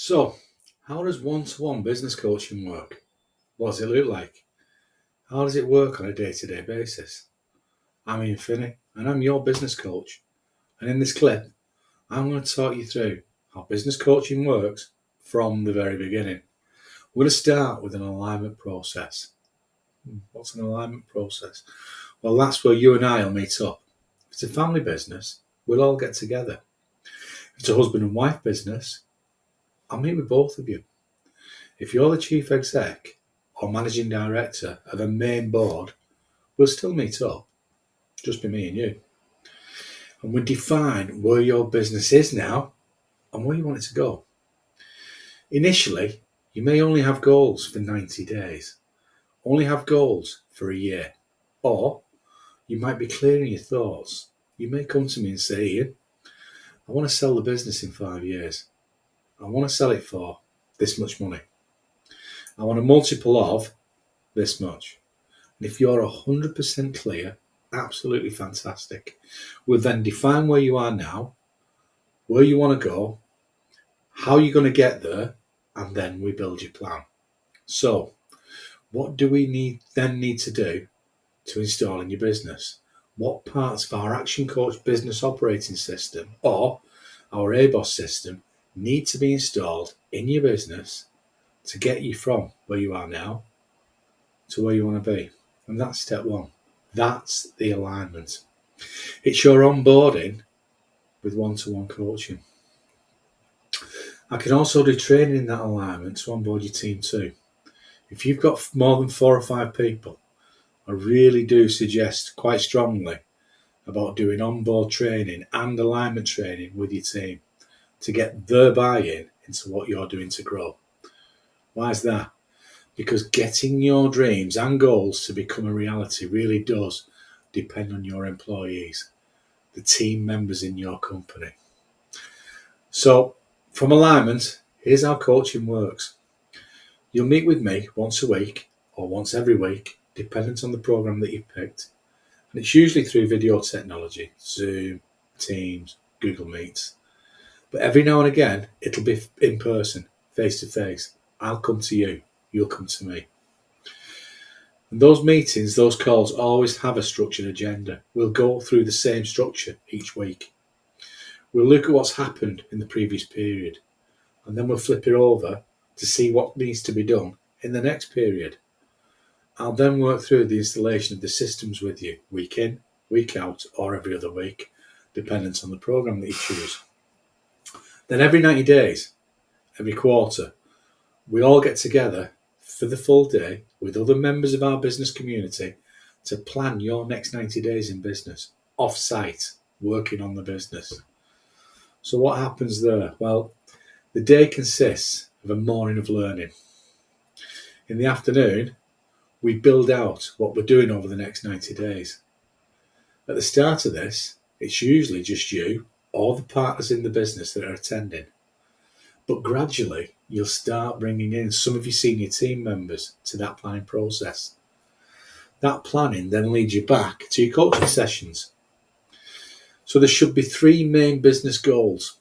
So, how does one-to-one business coaching work? What does it look like? How does it work on a day-to-day basis? I'm Ian Finney, and I'm your business coach. And in this clip, I'm going to talk you through how business coaching works from the very beginning. We're going to start with an alignment process. What's an alignment process? Well, that's where you and I will meet up. If it's a family business, we'll all get together. If it's a husband and wife business, I'll meet with both of you. If you're the chief exec or managing director of a main board, we'll still meet up, just be me and you. And we define where your business is now and where you want it to go. Initially, you may only have goals for 90 days, only have goals for a year, or you might be clearing your thoughts. You may come to me and say, Ian, I want to sell the business in 5 years. I want to sell it for this much money. I want a multiple of this much. And if you're 100% clear, absolutely fantastic. We'll then define where you are now, where you want to go, how you're going to get there, and then we build your plan. So, what do we need to do to install in your business? What parts of our Action Coach business operating system or our ABOS system need to be installed in your business to get you from where you are now to where you want to be? And that's step one. That's the alignment. It's your onboarding with one-to-one coaching. I can also do training in that alignment to onboard your team too. If you've got more than 4 or 5 people, I really do suggest quite strongly about doing onboard training and alignment training with your team to get their buy-in into what you're doing to grow. Why is that? Because getting your dreams and goals to become a reality really does depend on your employees, the team members in your company. So, from alignment, here's how coaching works. You'll meet with me once a week or once every week, dependent on the program that you've picked. And it's usually through video technology, Zoom, Teams, Google Meets. But every now and again, it'll be in person, face to face. I'll come to you, you'll come to me. And those meetings, those calls always have a structured agenda. We'll go through the same structure each week. We'll look at what's happened in the previous period, and then we'll flip it over to see what needs to be done in the next period. I'll then work through the installation of the systems with you, week in, week out, or every other week, dependent on the program that you choose. Then every 90 days, every quarter, we all get together for the full day with other members of our business community to plan your next 90 days in business, off-site, working on the business. So what happens there? Well, the day consists of a morning of learning. In the afternoon, we build out what we're doing over the next 90 days. At the start of this, it's usually just you or the partners in the business that are attending. But gradually, you'll start bringing in some of your senior team members to that planning process. That planning then leads you back to your coaching sessions. So there should be 3 main business goals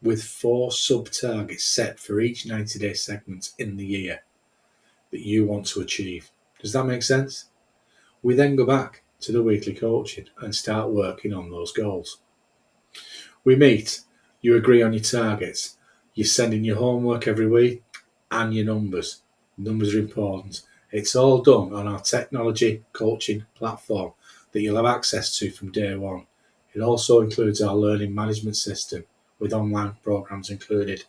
with 4 sub-targets set for each 90-day segment in the year that you want to achieve. Does that make sense? We then go back to the weekly coaching and start working on those goals. We meet, you agree on your targets, you send in your homework every week and your numbers. Numbers are important. It's all done on our technology coaching platform that you'll have access to from day one. It also includes our learning management system with online programs included.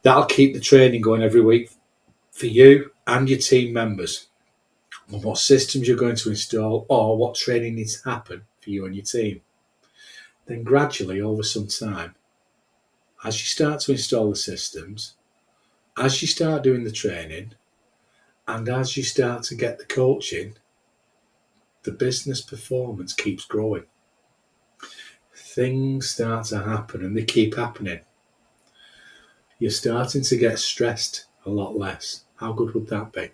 That'll keep the training going every week for you and your team members on what systems you're going to install or what training needs to happen for you and your team. Then gradually over some time, as you start to install the systems, as you start doing the training, and as you start to get the coaching, the business performance keeps growing. Things start to happen and they keep happening. You're starting to get stressed a lot less. How good would that be?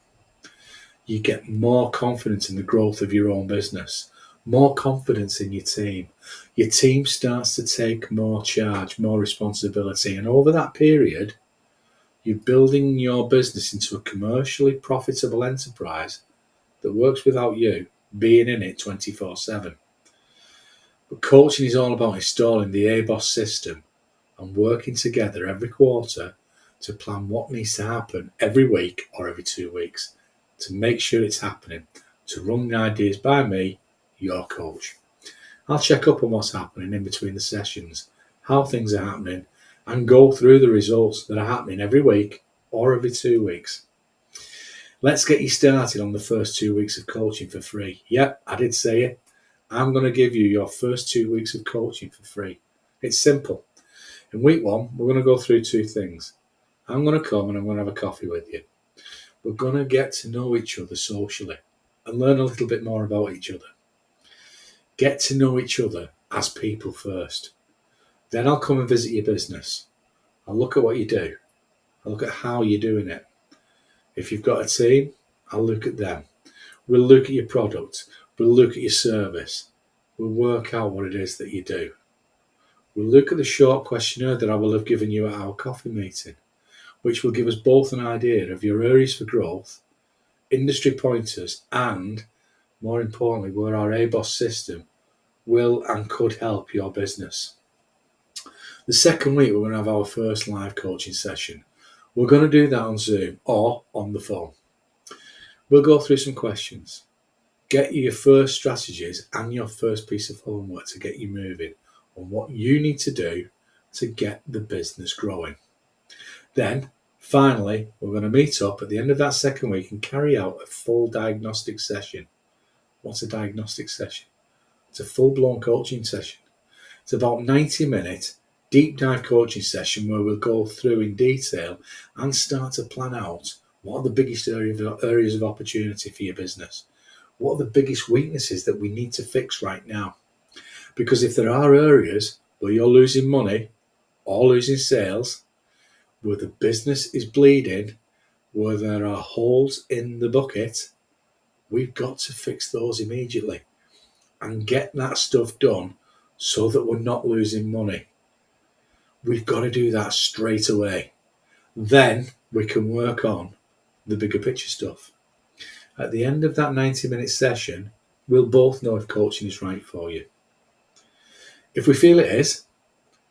You get more confidence in the growth of your own business, more confidence in your team. Your team starts to take more charge, more responsibility. And over that period, you're building your business into a commercially profitable enterprise that works without you being in it 24/7. But coaching is all about installing the ABOS system and working together every quarter to plan what needs to happen every week or every 2 weeks to make sure it's happening, to run the ideas by me, your coach. I'll check up on what's happening in between the sessions, how things are happening, and go through the results that are happening every week or every 2 weeks. Let's get you started on the first 2 weeks of coaching for free. Yep, I did say it. I'm going to give you your first 2 weeks of coaching for free. It's simple. In week 1, we're going to go through 2 things. I'm going to come and I'm going to have a coffee with you. We're going to get to know each other socially and learn a little bit more about each other. Get to know each other as people first. Then I'll come and visit your business. I'll look at what you do. I'll look at how you're doing it. If you've got a team, I'll look at them. We'll look at your product. We'll look at your service. We'll work out what it is that you do. We'll look at the short questionnaire that I will have given you at our coffee meeting, which will give us both an idea of your areas for growth, industry pointers, and, more importantly, where our ABOS system will and could help your business. The second week, we're going to have our first live coaching session. We're going to do that on Zoom or on the phone. We'll go through some questions, get you your first strategies and your first piece of homework to get you moving on what you need to do to get the business growing. Then, finally, we're going to meet up at the end of that second week and carry out a full diagnostic session. What's a diagnostic session? It's a full-blown coaching session. It's about 90-minute deep dive coaching session where we'll go through in detail and start to plan out what are the biggest areas of opportunity for your business. What are the biggest weaknesses that we need to fix right now? Because if there are areas where you're losing money or losing sales, where the business is bleeding, where there are holes in the bucket, we've got to fix those immediately and get that stuff done so that we're not losing money. We've got to do that straight away. Then we can work on the bigger picture stuff. At the end of that 90-minute session, we'll both know if coaching is right for you. If we feel it is,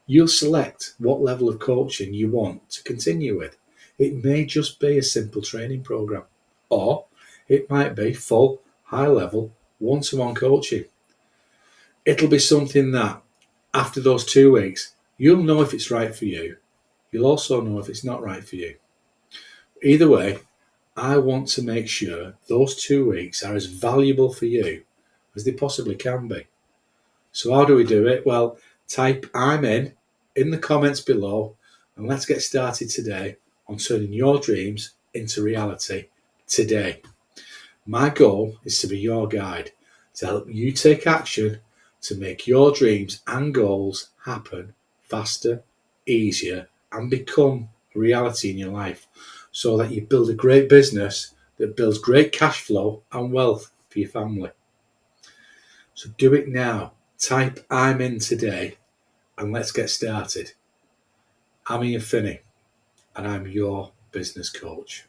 you'll select what level of coaching you want to continue with. It may just be a simple training program, or it might be full, high-level, one-to-one coaching. It'll be something that, after those 2 weeks, you'll know if it's right for you. You'll also know if it's not right for you. Either way, I want to make sure those 2 weeks are as valuable for you as they possibly can be. So how do we do it? Well, type I'm in the comments below and let's get started today on turning your dreams into reality today. My goal is to be your guide, to help you take action to make your dreams and goals happen faster, easier, and become a reality in your life so that you build a great business that builds great cash flow and wealth for your family. So do it now. Type I'm in today and let's get started. I'm Finney and I'm your business coach.